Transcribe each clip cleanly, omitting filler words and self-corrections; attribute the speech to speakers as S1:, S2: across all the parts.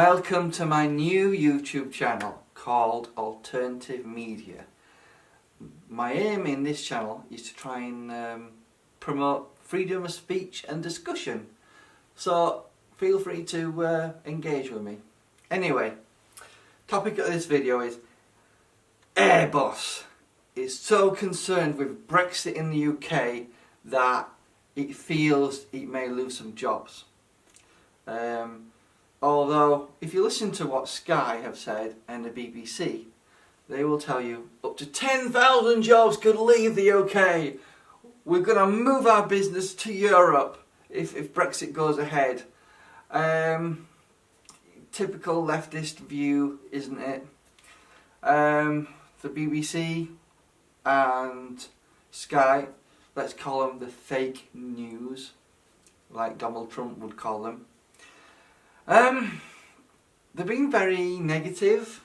S1: Welcome to my new YouTube channel called Alternative Media. My aim in this channel is to try and promote freedom of speech and discussion. So feel free to engage with me. Anyway, topic of this video is Airbus is so concerned with Brexit in the UK that it feels it may lose some jobs. Although, if you listen to what Sky have said and the BBC, they will tell you up to 10,000 jobs could leave the UK. We're going to move our business to Europe if Brexit goes ahead. Typical leftist view, isn't it? The BBC and Sky, let's call them the fake news, like Donald Trump would call them. They've been very negative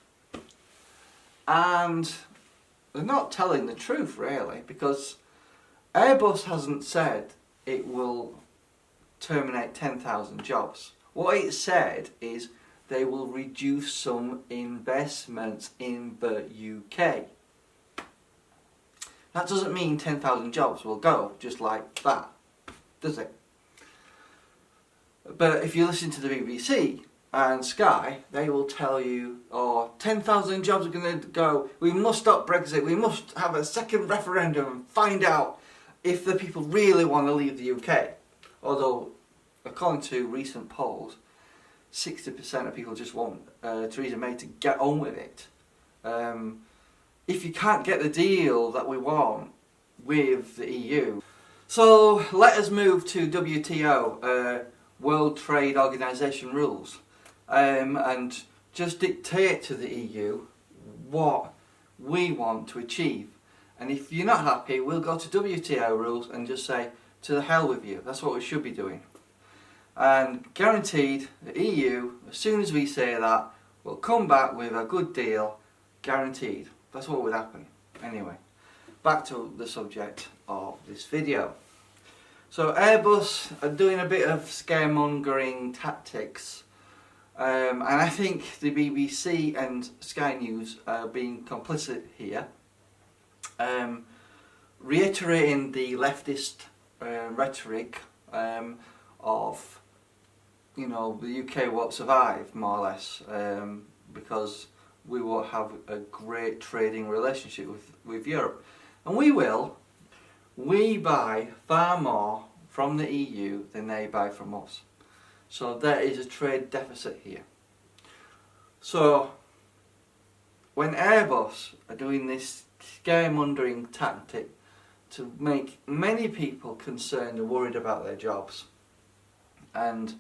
S1: and they're not telling the truth really, because Airbus hasn't said it will terminate 10,000 jobs. What it said is they will reduce some investments in the UK. That doesn't mean 10,000 jobs will go just like that, does it? But if you listen to the BBC and Sky, they will tell you, 10,000 jobs are going to go, we must stop Brexit, we must have a second referendum and find out if the people really want to leave the UK. Although, according to recent polls, 60% of people just want Theresa May to get on with it. If you can't get the deal that we want with the EU. So let us move to WTO. World Trade Organization rules, and just dictate to the EU what we want to achieve. And if you're not happy, we'll go to WTO rules and just say, to the hell with you. That's what we should be doing. And guaranteed, the EU, as soon as we say that, will come back with a good deal, guaranteed. That's what would happen. Anyway, back to the subject of this video. So Airbus are doing a bit of scaremongering tactics, and I think the BBC and Sky News are being complicit here, reiterating the leftist rhetoric of, you know, the UK won't survive, more or less, because we will have a great trading relationship with Europe. And we will. We buy far more from the EU than they buy from us. So there is a trade deficit here. So when Airbus are doing this scaremongering tactic to make many people concerned and worried about their jobs, and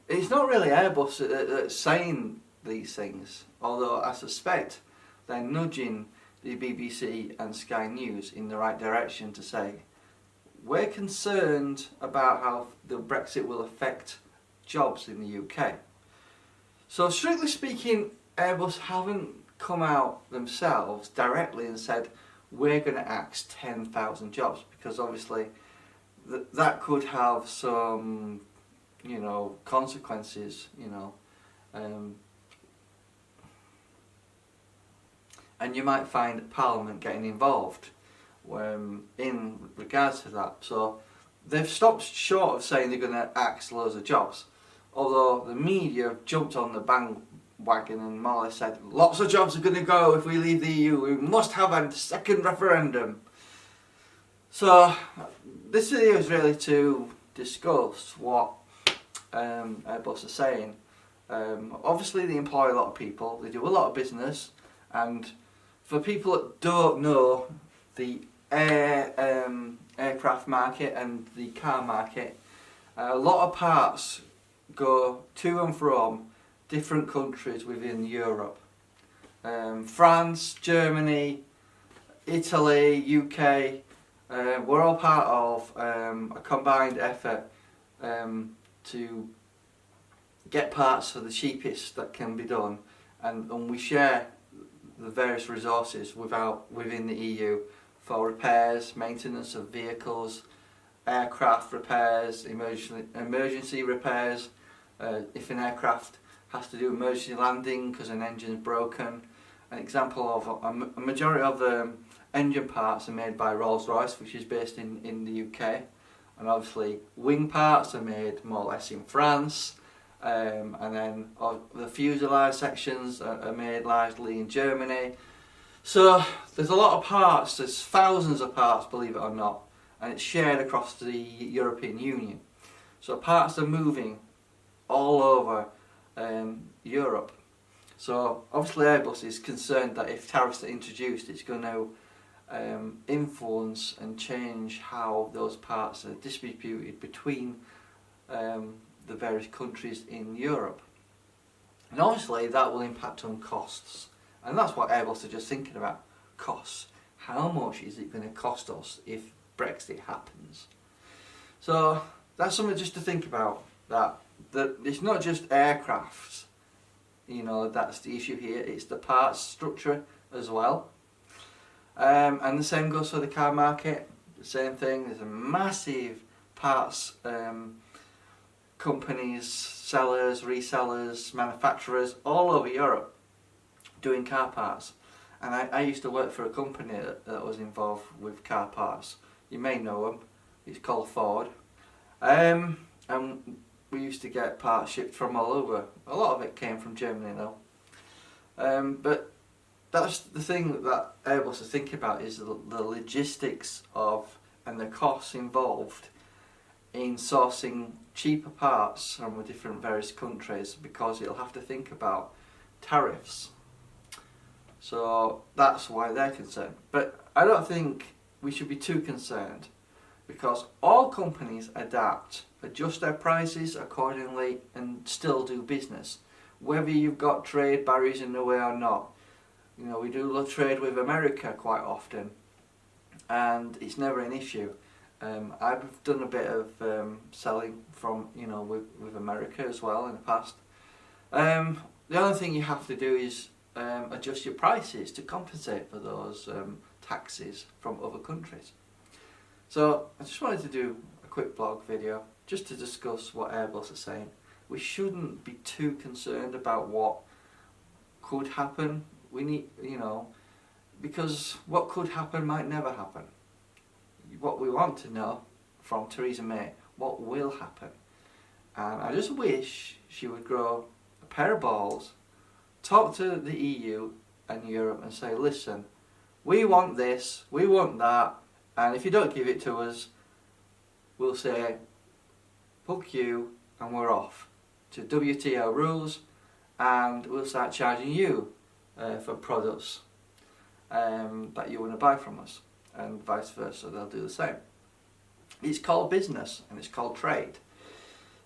S1: it's not really Airbus that's saying these things, although I suspect they're nudging the BBC and Sky News in the right direction to say, we're concerned about how the Brexit will affect jobs in the UK. So strictly speaking, Airbus haven't come out themselves directly and said, we're going to axe 10,000 jobs, because obviously that could have some, you know, consequences, you know, and you might find Parliament getting involved in regards to that. So they've stopped short of saying they're going to axe loads of jobs, although the media have jumped on the bandwagon and more or less said lots of jobs are going to go if we leave the EU, we must have a second referendum. So this video is really to discuss what Airbus are saying. Obviously they employ a lot of people, they do a lot of business, and for people that don't know the aircraft market and the car market, a lot of parts go to and from different countries within Europe. France, Germany, Italy, UK, we're all part of a combined effort to get parts for the cheapest that can be done, and we share the various resources within the EU for repairs, maintenance of vehicles, aircraft repairs, emergency repairs, if an aircraft has to do emergency landing because an engine's broken. An example of a majority of the engine parts are made by Rolls-Royce, which is based in the UK, and obviously wing parts are made more or less in France, and then the fuselage sections are made largely in Germany. So there's a lot of parts, there's thousands of parts, believe it or not, and it's shared across the European Union. So parts are moving all over Europe. So obviously Airbus is concerned that if tariffs are introduced, it's going to influence and change how those parts are distributed between the various countries in Europe. And obviously that will impact on costs. And that's what Airbus are just thinking about, costs. How much is it going to cost us if Brexit happens? So that's something just to think about, that it's not just aircrafts, you know, that's the issue here, it's the parts structure as well. And the same goes for the car market, the same thing, there's a massive parts companies, sellers, resellers, manufacturers all over Europe doing car parts. And I used to work for a company that was involved with car parts. You may know them, it's called Ford. And we used to get parts shipped from all over. A lot of it came from Germany though. But that's the thing that Airbus are thinking about, is the logistics of and the costs involved in sourcing cheaper parts from different various countries, because it'll have to think about tariffs. So that's why they're concerned. But I don't think we should be too concerned, because all companies adjust their prices accordingly and still do business, whether you've got trade barriers in the way or not. You know, we do trade with America quite often, and it's never an issue. I've done a bit of selling from, you know, with America as well in the past. The only thing you have to do is adjust your prices to compensate for those taxes from other countries. So I just wanted to do a quick blog video just to discuss what Airbus are saying. We shouldn't be too concerned about what could happen. We need, you know, because what could happen might never happen. What we want to know from Theresa May, what will happen. And I just wish she would grow a pair of balls, talk to the EU and Europe and say, listen, we want this, we want that, and if you don't give it to us, we'll say, fuck you, and we're off to WTO rules, and we'll start charging you for products that you want to buy from us, and vice versa, they'll do the same. It's called business and it's called trade.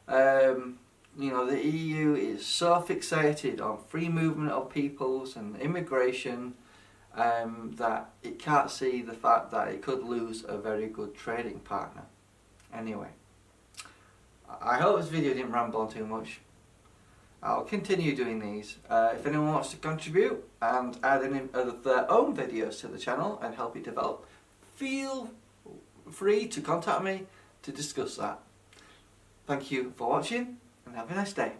S1: You know, the EU is so fixated on free movement of peoples and immigration that it can't see the fact that it could lose a very good trading partner. Anyway, I hope this video didn't ramble on too much. I'll continue doing these. If anyone wants to contribute and add any of their own videos to the channel and help it develop, feel free to contact me to discuss that. Thank you for watching and have a nice day.